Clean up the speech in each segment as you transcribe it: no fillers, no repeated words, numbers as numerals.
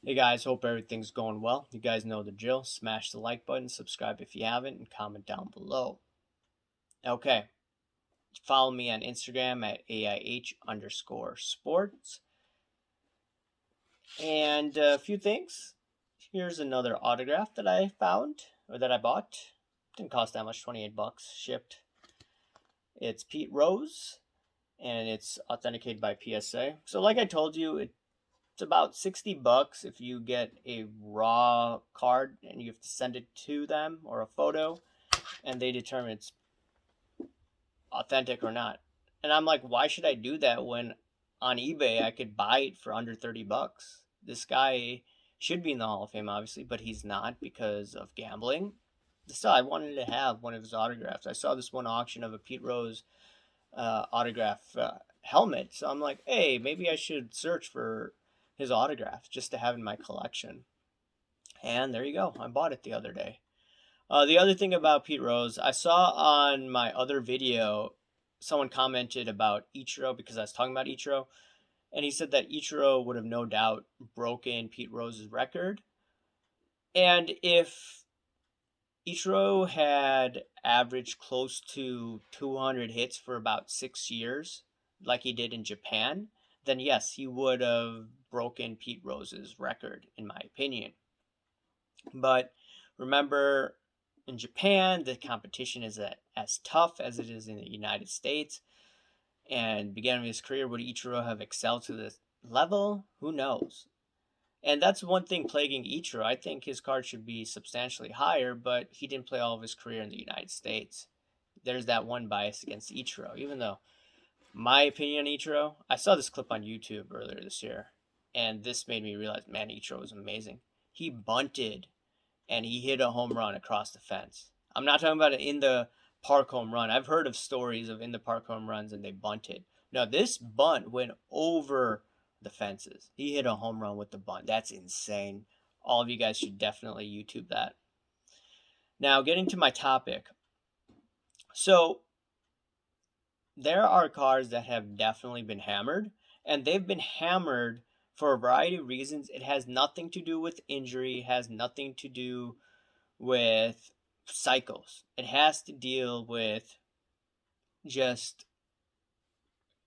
Hey guys, hope everything's going well. You guys know the drill. Smash the like button, subscribe if you haven't, and comment down below. Okay, follow me on Instagram at AIH_sports. And a few things. Here's another autograph that I found, or that I bought. Didn't cost that much, 28 bucks, shipped. It's Pete Rose, and it's authenticated by PSA. So like I told you, it's about 60 bucks if you get a raw card and you have to send it to them or a photo and they determine it's authentic or not. And I'm like, why should I do that when on eBay I could buy it for under 30 bucks? This guy should be in the Hall of Fame, obviously, but he's not because of gambling. Still, I wanted to have one of his autographs. I saw this one auction of a Pete Rose autograph helmet. So I'm like, hey, maybe I should search for his autograph just to have in my collection. And there you go. I bought it the other day. The other thing about Pete Rose, I saw on my other video, someone commented about Ichiro because I was talking about Ichiro. And he said that Ichiro would have no doubt broken Pete Rose's record. And if Ichiro had averaged close to 200 hits for about 6 years, like he did in Japan, then yes, he would have broken Pete Rose's record, in my opinion. But remember, in Japan, the competition is as tough as it is in the United States. And beginning of his career, would Ichiro have excelled to this level? Who knows? And that's one thing plaguing Ichiro. I think his card should be substantially higher, but he didn't play all of his career in the United States. There's that one bias against Ichiro, even though my opinion on Ichiro, I saw this clip on YouTube earlier this year, and this made me realize, man, Ichiro was amazing. He bunted and he hit a home run across the fence. I'm not talking about an in the park home run. I've heard of stories of in the park home runs and they bunted. No, this bunt went over the fences. He hit a home run with the bunt. That's insane. All of you guys should definitely YouTube that. Now, getting to my topic. So, there are cards that have definitely been hammered, and they've been hammered for a variety of reasons. It has nothing to do with injury, it has nothing to do with cycles. It has to deal with just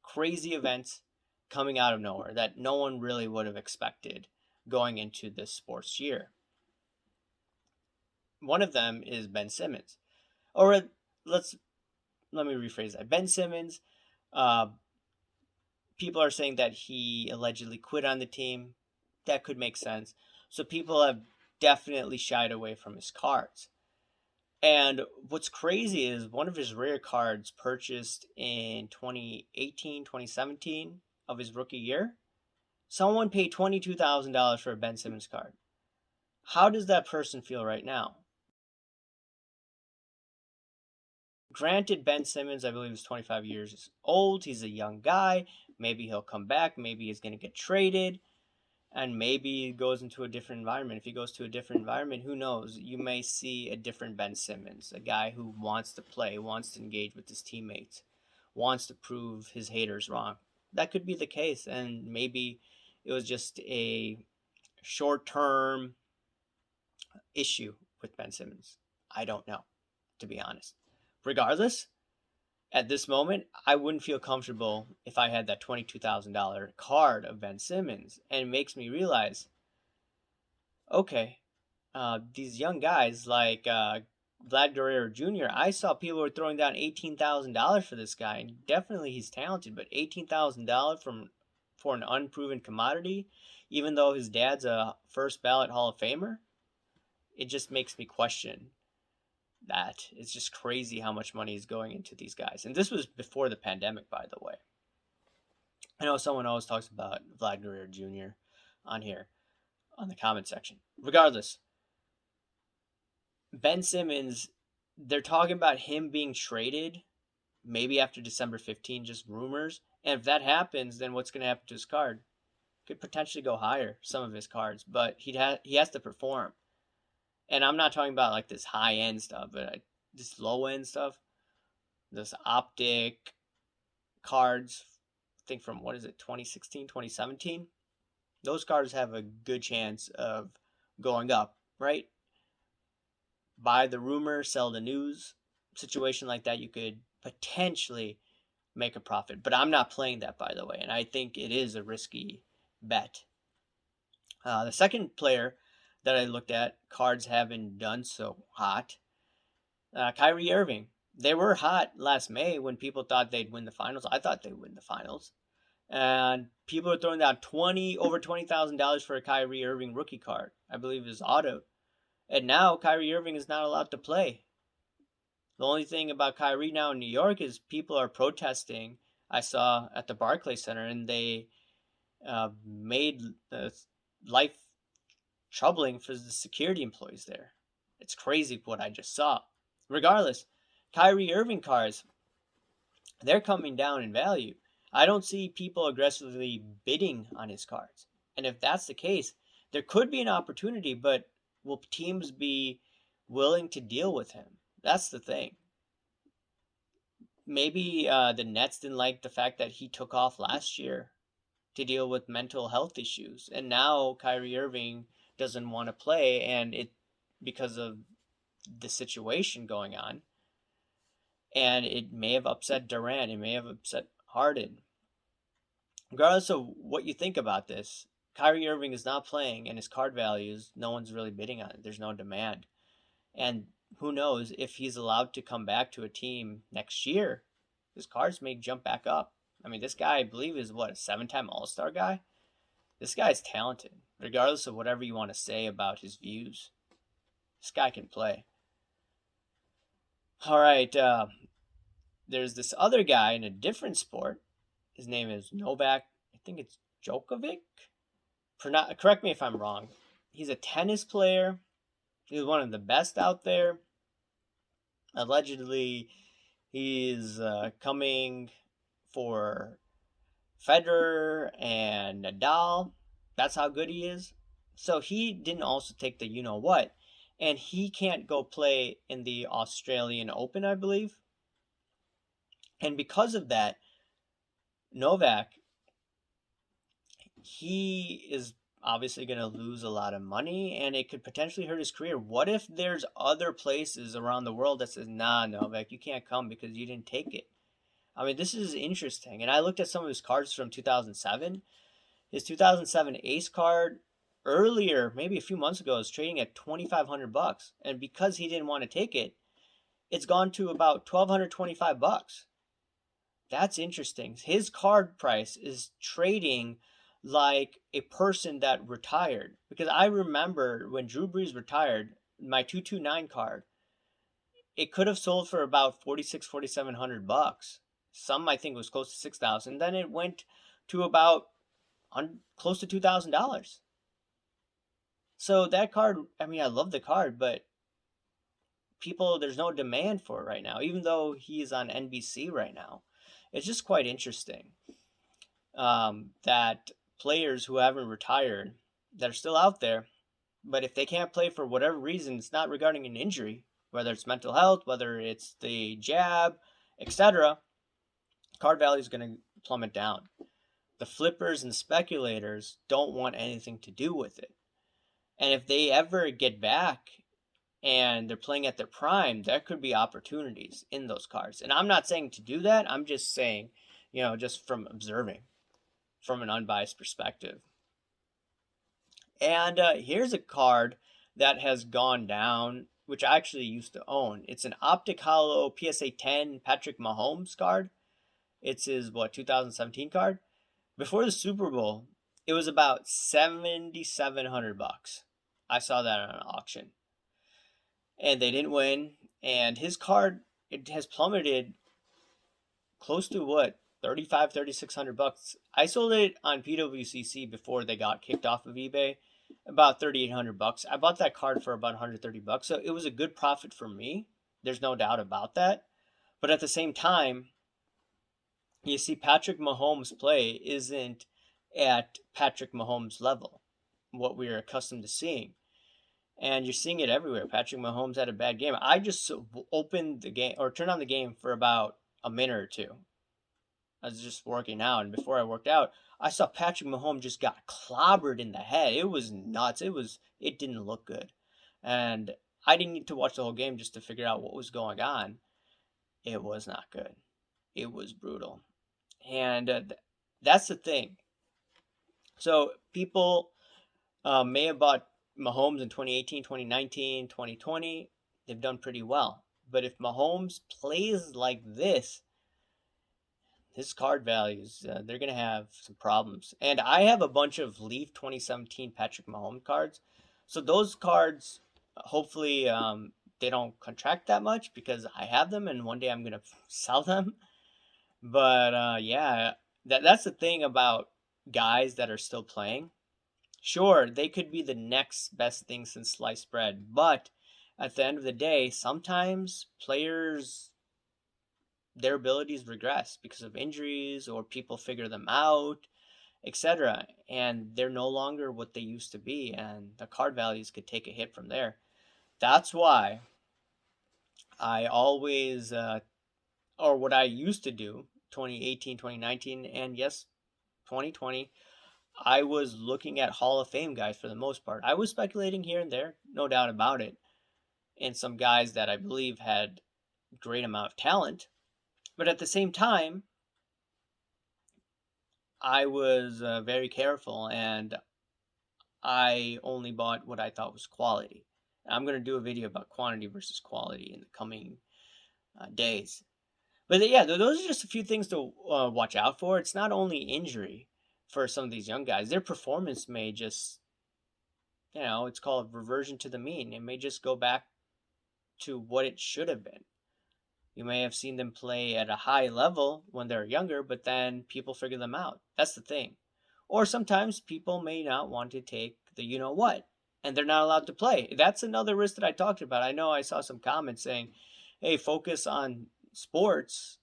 crazy events coming out of nowhere that no one really would have expected going into this sports year. One of them is Ben Simmons. Or let's let me rephrase that. Ben Simmons, uh, people are saying that he allegedly quit on the team. That could make sense. So people have definitely shied away from his cards. And what's crazy is one of his rare cards purchased in 2018, 2017 of his rookie year. Someone paid $22,000 for a Ben Simmons card. How does that person feel right now? Granted, Ben Simmons, I believe, is 25 years old. He's a young guy. Maybe he'll come back. Maybe he's going to get traded. And maybe he goes into a different environment. If he goes to a different environment, who knows? You may see a different Ben Simmons, a guy who wants to play, wants to engage with his teammates, wants to prove his haters wrong. That could be the case, and maybe it was just a short-term issue with Ben Simmons. I don't know, to be honest. Regardless, at this moment, I wouldn't feel comfortable if I had that $22,000 card of Ben Simmons. And it makes me realize, okay, these young guys like Vlad Dorrer Jr., I saw people were throwing down $18,000 for this guy. And definitely he's talented, but $18,000 for an unproven commodity, even though his dad's a first ballot Hall of Famer, it just makes me question that. It's just crazy how much money is going into these guys. And this was before the pandemic, by the way. I know someone always talks about Vlad Dorrer Jr. on here on the comment section. Regardless, Ben Simmons, they're talking about him being traded maybe after December 15, just rumors. And if that happens, then what's going to happen to his card? Could potentially go higher, some of his cards, but he has to perform. And I'm not talking about like this high end stuff, but this low end stuff, this optic cards, I think from what is it, 2016, 2017? those cards have a good chance of going up, right? Buy the rumor, sell the news. Situation like that, you could potentially make a profit. But I'm not playing that, by the way, and I think it is a risky bet. The second player that I looked at, cards haven't done so hot. Kyrie Irving. They were hot last May when people thought they'd win the finals. I thought they'd win the finals. And people are throwing down over $20,000 for a Kyrie Irving rookie card. I believe is auto. And now Kyrie Irving is not allowed to play. The only thing about Kyrie now in New York is people are protesting. I saw at the Barclays Center, and they made life troubling for the security employees there. It's crazy what I just saw. Regardless, Kyrie Irving cards, they're coming down in value. I don't see people aggressively bidding on his cards. And if that's the case, there could be an opportunity, but will teams be willing to deal with him? That's the thing. Maybe the Nets didn't like the fact that he took off last year to deal with mental health issues. And now Kyrie Irving doesn't want to play, and it because of the situation going on. And it may have upset Durant. It may have upset Harden. Regardless of what you think about this, Kyrie Irving is not playing, and his card values, no one's really bidding on it. There's no demand. And who knows if he's allowed to come back to a team next year, his cards may jump back up. I mean, this guy, I believe, is what, a 7-time All-Star guy? This guy's talented, regardless of whatever you want to say about his views. This guy can play. All right, there's this other guy in a different sport. His name is Novak. I think it's Djokovic. Correct me if I'm wrong. He's a tennis player. He's one of the best out there. Allegedly, he's coming for Federer and Nadal. That's how good he is. So he didn't also take the you-know-what. And he can't go play in the Australian Open, I believe. And because of that, Novak, he is obviously going to lose a lot of money, and it could potentially hurt his career. What if there's other places around the world that says, nah, Novak, you can't come because you didn't take it? I mean, this is interesting. And I looked at some of his cards from 2007. His 2007 ace card earlier, maybe a few months ago, is trading at $2,500. And because he didn't want to take it, it's gone to about $1,225. That's interesting. His card price is trading like a person that retired. Because I remember when Drew Brees retired, my 229 card, it could have sold for about $4,700. Some I think was close to $6,000. Then it went to about close to $2,000. So that card, I mean, I love the card, but there's no demand for it right now, even though he's on NBC right now. It's just quite interesting that players who haven't retired, that are still out there, but if they can't play for whatever reason, it's not regarding an injury, whether it's mental health, whether it's the jab, etc., card value is going to plummet down. The flippers and speculators don't want anything to do with it. And if they ever get back and they're playing at their prime, there could be opportunities in those cards. And I'm not saying to do that. I'm just saying, just from observing, from an unbiased perspective. And here's a card that has gone down, which I actually used to own. It's an Optic Hollow PSA 10 Patrick Mahomes card. It's his, 2017 card. Before the Super Bowl, it was about $7,700. I saw that on an auction. And they didn't win. And his card, it has plummeted close to $3,600. I sold it on PWCC before they got kicked off of eBay, about $3,800. I bought that card for about $130. So it was a good profit for me. There's no doubt about that. But at the same time, you see, Patrick Mahomes' play isn't at Patrick Mahomes' level, what we're accustomed to seeing. And you're seeing it everywhere. Patrick Mahomes had a bad game. I just opened the game or turned on the game for about a minute or two. I was just working out. And before I worked out, I saw Patrick Mahomes just got clobbered in the head. It was nuts. It didn't look good. And I didn't need to watch the whole game just to figure out what was going on. It was not good. It was brutal. And that's the thing. So people may have bought Mahomes in 2018, 2019, 2020. They've done pretty well. But if Mahomes plays like this, his card values, they're going to have some problems. And I have a bunch of Leaf 2017 Patrick Mahomes cards. So those cards, hopefully, they don't contract that much because I have them and one day I'm going to sell them. But yeah, that's the thing about guys that are still playing. Sure, they could be the next best thing since sliced bread, but at the end of the day, sometimes players, their abilities regress because of injuries or people figure them out, etc. And they're no longer what they used to be, and the card values could take a hit from there. That's why I always, or what I used to do, 2018, 2019, and yes, 2020, I was looking at Hall of Fame guys for the most part. I was speculating here and there, no doubt about it, and some guys that I believe had great amount of talent. But at the same time, I was very careful and I only bought what I thought was quality. I'm going to do a video about quantity versus quality in the coming days. But yeah, those are just a few things to watch out for. It's not only injury for some of these young guys, their performance may just, it's called reversion to the mean. It may just go back to what it should have been. You may have seen them play at a high level when they're younger, but then people figure them out. That's the thing. Or sometimes people may not want to take the you know what, and they're not allowed to play. That's another risk that I talked about. I know I saw some comments saying, hey, focus on sports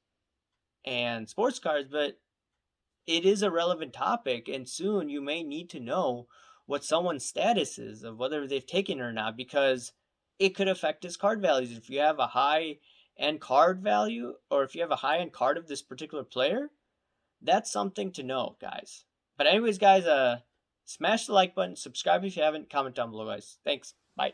and sports cards, but it is a relevant topic, and soon you may need to know what someone's status is of whether they've taken it or not, because it could affect his card values. If you have a high end card value, or if you have a high end card of this particular player, that's something to know, guys. But anyways, guys, smash the like button, subscribe if you haven't, comment down below, guys. Thanks. Bye.